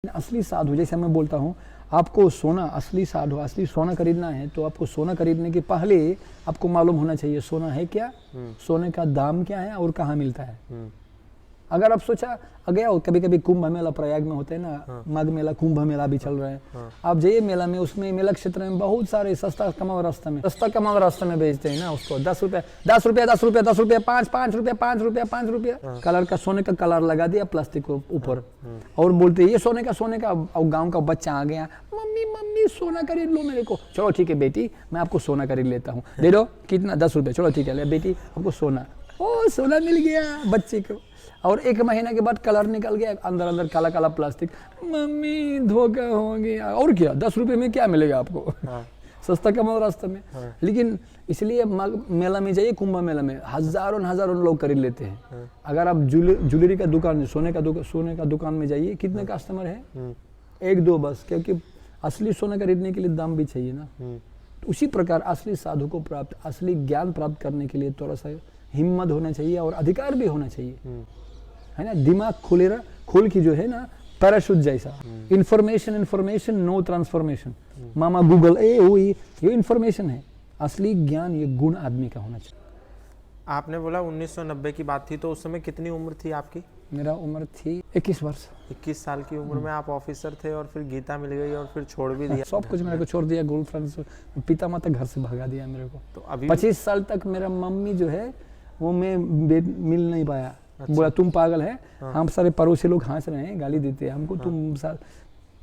असली साधु, जैसे मैं बोलता हूँ आपको सोना, असली साधु, असली सोना खरीदना है तो आपको सोना खरीदने के पहले आपको मालूम होना चाहिए सोना है क्या, सोने का दाम क्या है और कहाँ मिलता है। अगर आप सोचा गया हो, कभी कभी कुंभ मेला प्रयाग में होते हैं ना, माघ मेला कुंभ मेला भी चल रहा है, आप जाइए मेला में, उसमें मेला क्षेत्र में बहुत सारे सस्ता कमाओ रास्ते में बेचते हैं ना उसको 10 रुपया 10 रुपया 10 रुपया 10 रुपया 5 रुपया 5 रुपया 5 रुपया कलर का, सोने का कलर लगा दिया प्लास्टिक को ऊपर और बोलते ये सोने का। और गाँव का बच्चा आ गया, मम्मी सोना खरीद लो मेरे को। चलो ठीक है बेटी, मैं आपको सोना खरीद लेता हूँ, दे दो कितना, 10 रुपये। चलो ठीक है ले बेटी, आपको सोना। ओ सोना मिल गया बच्चे को। और 1 महीना के बाद कलर निकल गया, अंदर काला काला प्लास्टिक। मम्मी धोखा हो गया। और क्या, 10 रुपये में क्या मिलेगा आपको? सस्ता कमाओ रास्ते में। लेकिन इसलिए मेला में जाइए, कुंभ मेला में हजारों लोग खरीद लेते हैं। अगर आप ज्वेलरी का दुकान, सोने का दुकान में जाइए, कितने कस्टमर है? 1-2 बस, क्योंकि असली सोना खरीदने के लिए दाम भी चाहिए ना। तो उसी प्रकार असली साधु को प्राप्त, असली ज्ञान प्राप्त करने के लिए थोड़ा सा हिम्मत होना चाहिए और अधिकार भी होना चाहिए, है ना। दिमाग खोल की जो है ना, पैराशूट जैसा, इंफॉर्मेशन नो ट्रांसफॉर्मेशन। मामा गूगल ये इंफॉर्मेशन है। असली ज्ञान, ये गुण आदमी का होना चाहिए। आपने बोला 1990 की बात थी, तो उस समय कितनी उम्र थी आपकी? मेरा उम्र थी 21 वर्ष। 21 साल की उम्र में आप ऑफिसर थे और फिर गीता मिल गई और फिर छोड़ भी दिया? सब कुछ मेरे को छोड़ दिया, गर्लफ्रेंड, पिता माता घर से भगा दिया मेरे को। तो अभी 25 साल तक मेरा मम्मी जो है वो मैं मिल नहीं पाया। अच्छा। बोला तुम पागल है। हम सारे पड़ोसी लोग हंस रहे हैं, गाली देते हैं हमको।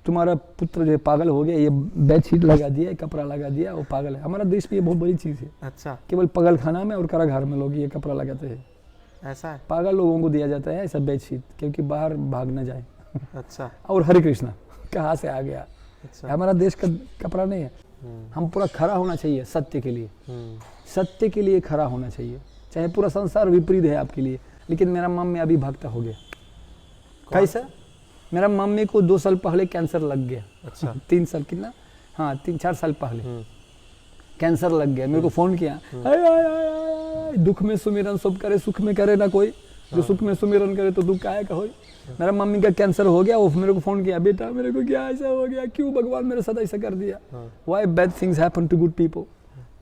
तुम्हारा पुत्र जो है पागल हो गया, ये बेडशीट लगा दिया, कपड़ा लगा दिया, वो पागल है। हमारा देश में ये बहुत बड़ी चीज है। अच्छा। केवल पागल खाना में और कारागार में लोग ये कपड़ा लगाते हैं। ऐसा है? पागल लोगों को दिया जाता है ऐसा बेडशीट, क्योंकि बाहर भाग न जाए। अच्छा। और हरे कृष्णा कहाँ से आ गया? अच्छा। हमारा देश का कपड़ा नहीं है। हम पूरा खड़ा होना चाहिए सत्य के लिए, सत्य के लिए खड़ा होना चाहिए, चाहे पूरा संसार विपरीत है आपके लिए। लेकिन मेरा मम्मी अभी भक्त हो गया। कैसा? मेरा मम्मी को 2 साल पहले कैंसर लग गया। अच्छा। 3 साल कितना, हाँ 3-4 साल पहले कैंसर लग गया। मेरे को फोन किया, दुख में सुमिरन सब करे, सुख में करे ना कोई। जो सुख में सुमिरन करे तो दुख काहे का होई। मेरा मम्मी का कैंसर हो गया। वो मेरे को फोन किया, बेटा मेरे को क्या ऐसा हो गया, क्यों भगवान मेरे साथ ऐसा कर दिया, why bad things happen to good people.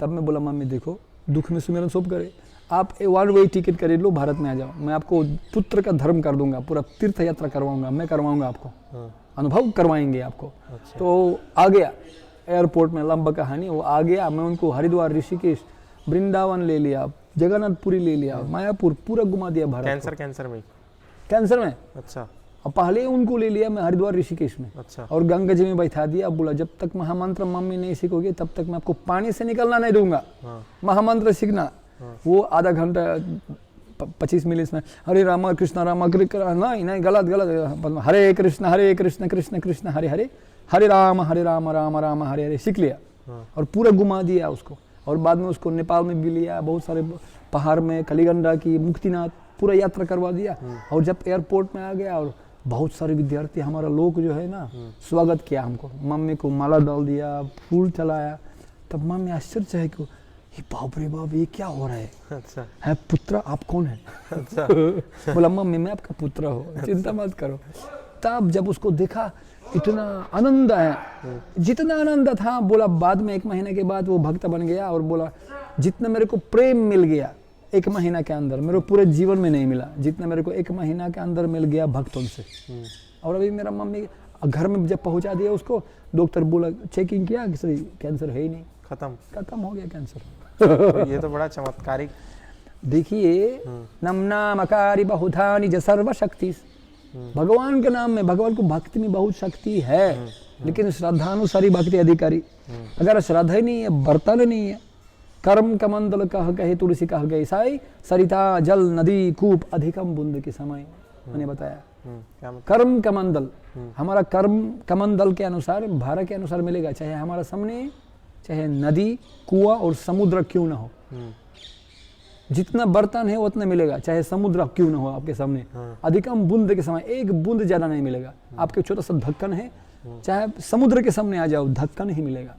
तब मैं बोला मम्मी देखो, दुख में सुमिरन सब करे, आप 1 वे टिकट खरीद लो, भारत में आ जाओ, मैं आपको पुत्र का धर्म कर दूंगा, पूरा तीर्थ यात्रा करवाऊंगा, मैं करवाऊंगा आपको, अनुभव करवाएंगे आपको। अच्छा। तो आ गया एयरपोर्ट में, लंबा कहानी, वो आ गया। मैं उनको हरिद्वार, ऋषिकेश, वृंदावन ले लिया, जगन्नाथपुरी ले लिया, मायापुर पूरा घुमा दिया भारत। कैंसर में। अच्छा। और पहले उनको ले लिया मैं हरिद्वार ऋषिकेश में। अच्छा। और गंगा जी में बैठा दिया। बोला जब तक महामंत्र मम्मी नहीं सीखोगे तब तक मैं आपको पानी से निकलना नहीं दूंगा। महामंत्र सीखना। वो आधा घंटा 25 मिनट में हरे राम कृष्ण नहीं गलत हरे कृष्ण कृष्ण कृष्ण हरे हरे, हरे राम राम राम हरे हरे सीख लिया। और पूरा घुमा दिया उसको। और बाद में उसको नेपाल में भी लिया, बहुत सारे पहाड़ में, कलिगंडा की, मुक्तिनाथ, पूरा यात्रा करवा दिया। और जब एयरपोर्ट में आ गया और बहुत सारे विद्यार्थी, हमारा लोग जो है ना, स्वागत किया हमको, मम्मी को माला डाल दिया, फूल चलाया। तब मम्मी आश्चर्य है कि बाप रे बाप ये क्या हो रहा है। अच्छा। है पुत्र, आप कौन है? अच्छा। बोला मम्मी मैं आपका पुत्र हो, चिंता मत करो। तब जब उसको देखा इतना आनंद है, जितना आनंद था, बोला बाद में 1 महीने के बाद वो भक्त बन गया। और बोला जितना मेरे को प्रेम मिल गया 1 महीना के अंदर, मेरे पूरे जीवन में नहीं मिला जितना मेरे को 1 महीना के अंदर मिल गया भक्तों से। और अभी मेरा मम्मी घर में जब पहुंचा दिया उसको, डॉक्टर बोला चेकिंग किया, किसी कैंसर है ही नहीं, खत्म हो गया कैंसर। ये तो बड़ा चमत्कारिक। देखिए नमनामकारी बहुधा निज सर्वशक्ति। भगवान के नाम में, भगवान को भक्ति में बहुत शक्ति है, लेकिन श्रद्धानुसारी भक्ति अधिकारी। अगर श्रद्धा ही नहीं है, बर्तन नहीं है, कर्म कमंडल कह कहे तुलसी कह गए साई, सरिता जल नदी कूप अधिकम बूंद के समय। मैंने बताया कर्म कमंडल, हमारा कर्म कमंडल के अनुसार, भारा के अनुसार मिलेगा, चाहे हमारा सामने चाहे नदी, कुआं और समुद्र क्यों ना हो। जितना बर्तन है उतना मिलेगा, चाहे समुद्र क्यों ना हो आपके सामने। अधिकम बूंद के समय, 1 बूंद ज्यादा नहीं मिलेगा। आपके छोटा सा ढक्कन है, चाहे समुद्र के सामने आ जाओ, ढक्कन ही मिलेगा।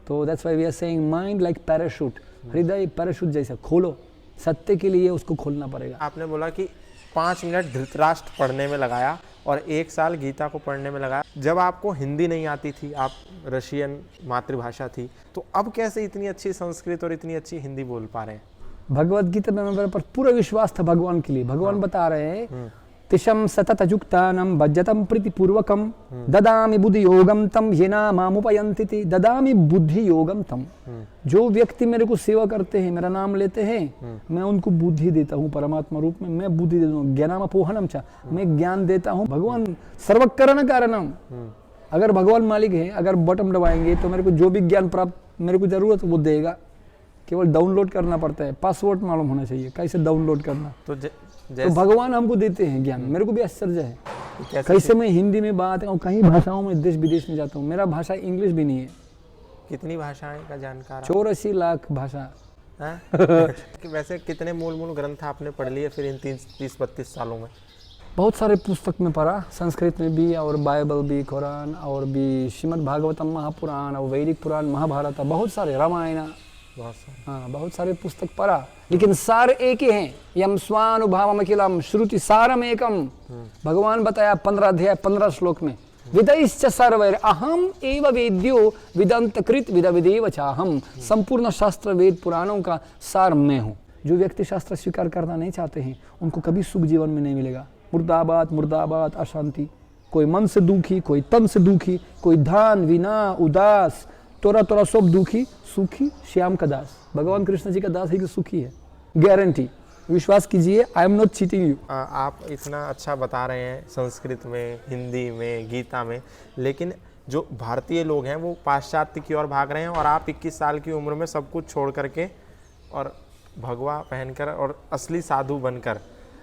तो that's why we are saying mind like parachute, हृदय पैराशूट जैसा खोलो, सत्य के लिए उसको खोलना पड़ेगा। आपने बोला कि 5 मिनट धृतराष्ट्र पढ़ने में लगाया और 1 साल गीता को पढ़ने में लगाया। जब आपको हिंदी नहीं आती थी, आप रशियन मातृभाषा थी, तो अब कैसे इतनी अच्छी संस्कृत और इतनी अच्छी हिंदी बोल पा रहे हैं? भगवत गीता में मेरे पर पूरा विश्वास था भगवान के लिए। भगवान बता रहे हैं तिशम सतत युक्तानम भज्यतम प्रीतिपूर्वकम ददामि बुद्धि योगम तम येना मामुपयन्ति ते ददामि बुद्धि योगम तम। जो व्यक्ति मेरे को सेवा करते हैं, मेरा नाम लेते हैं, मैं उनको बुद्धि देता हूँ परमात्मा रूप में। मैं बुद्धि देता हूँ, ज्ञानामपोहनम च, मैं ज्ञान देता हूँ। भगवान सर्वकरण कारणम। अगर भगवान मालिक है, अगर बटन दबाएंगे तो मेरे को जो भी ज्ञान प्राप्त मेरे को जरूरत वो देगा। केवल डाउनलोड करना पड़ता है, पासवर्ड मालूम होना चाहिए कैसे डाउनलोड करना। तो भगवान हमको देते हैं ज्ञान। मेरे को भी आश्चर्य है कैसे मैं हिंदी में बात और कई भाषाओं में देश विदेश में जाता हूँ। मेरा भाषा इंग्लिश भी नहीं है। कितनी भाषाएं का जानकार? 84 लाख भाषा। वैसे कितने मूल ग्रंथ आपने पढ़ लिए फिर इन 30-32 सालों में? बहुत सारे पुस्तक में पढ़ा, संस्कृत में भी और बाइबल भी, कुरान और भी श्रीमद् भागवतम महापुराण और वैदिक पुराण, महाभारत, बहुत सारे, रामायण, बहुत सारे पुस्तक पढ़ा। लेकिन सार एक ही हैं, यम स्वानुभावम अखिलम श्रुति सारम एकम। भगवान बताया 15 अध्याय 15 श्लोक में, विदयश्च सर्वैर अहम एव वेद्यो विदंतकृत विद विदेव चाहम। संपूर्ण शास्त्र वेद पुराणों का सार मैं हूँ। जो व्यक्ति शास्त्र स्वीकार करना नहीं चाहते हैं उनको कभी सुख जीवन में नहीं मिलेगा। मुर्दाबाद मुर्दाबाद, अशांति। कोई मन से दुखी, कोई तन से दुखी, कोई धान विना उदास, तोरा तोरा सब दुखी, सुखी श्याम का दास। भगवान कृष्ण जी का दास है कि सुखी है, गारंटी। विश्वास कीजिए, I am not cheating you. आप इतना अच्छा बता रहे हैं संस्कृत में, हिंदी में, गीता में, लेकिन जो भारतीय लोग हैं वो पाश्चात्य की ओर भाग रहे हैं और आप 21 साल की उम्र में सब कुछ छोड़ करके और भगवा पहनकर और असली साधु बनकर।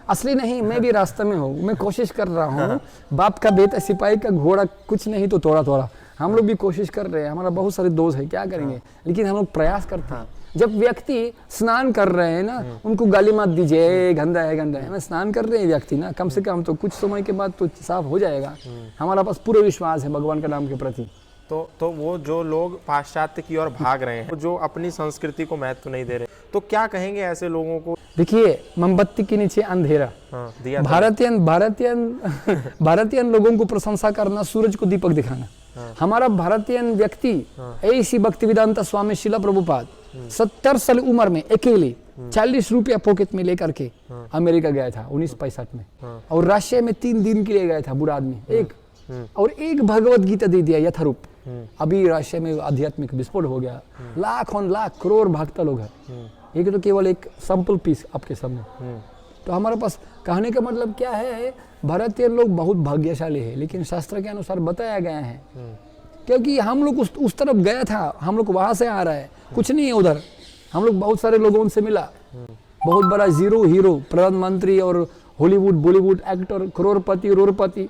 असली नहीं, मैं भी रास्ते में हूँ, मैं कोशिश कर रहा हूँ। बाप का बेटा सिपाही का घोड़ा कुछ नहीं तो थोड़ा थोड़ा। हम लोग भी कोशिश कर रहे हैं, हमारा बहुत सारे दोस्त है, क्या करेंगे, लेकिन हम लोग प्रयास करते हैं। जब व्यक्ति स्नान कर रहे हैं ना, उनको गाली मत दीजिए, गंदा है गंदा है। मैं स्नान कर रहे हैं व्यक्ति ना, कम से कम तो कुछ समय के बाद तो साफ हो जाएगा। हमारा पास पूरा विश्वास है भगवान के नाम के प्रति। तो वो जो लोग पाश्चात्य की ओर भाग रहे हैं, जो अपनी संस्कृति को महत्व नहीं दे रहे, तो क्या कहेंगे ऐसे लोगों को? देखिए, मोमबत्ती के नीचे अंधेरा। भारतीय लोगों को प्रशंसा करना, सूरज को दीपक दिखाना। हमारा भारतीय व्यक्ति ऐसी भक्ति वेदांत स्वामी शिला प्रभुपाद 70 साल उम्र में अकेले 40 रुपया पॉकेट में लेकर के अमेरिका गया था 1965 में, और रशिया में 3 दिन के लिए गया था बुरा आदमी एक, और एक भगवत गीता दे दिया यथारूप। अभी रशिया में आध्यात्मिक विस्फोट हो गया, लाख करोड़ भक्त लोग हैं। ये तो केवल एक सैंपल पीस आपके सामने। तो हमारे पास कहने का मतलब क्या है, भारतीय लोग बहुत भाग्यशाली है, लेकिन शास्त्र के अनुसार बताया गया है। क्योंकि हम लोग उस तरफ गया था, हम लोग वहां से आ रहा है, कुछ नहीं है उधर। हम लोग बहुत सारे लोगों से मिला, बहुत बड़ा जीरो हीरो, प्रधानमंत्री और हॉलीवुड बॉलीवुड एक्टर, करोड़पति,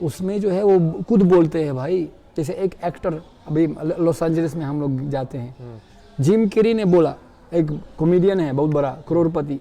उसमें जो है वो खुद बोलते हैं भाई। जैसे एक एक्टर, अभी लॉस एंजलिस में हम लोग जाते हैं, जिम कैरी ने बोला, एक कॉमेडियन है बहुत बड़ा करोड़पति,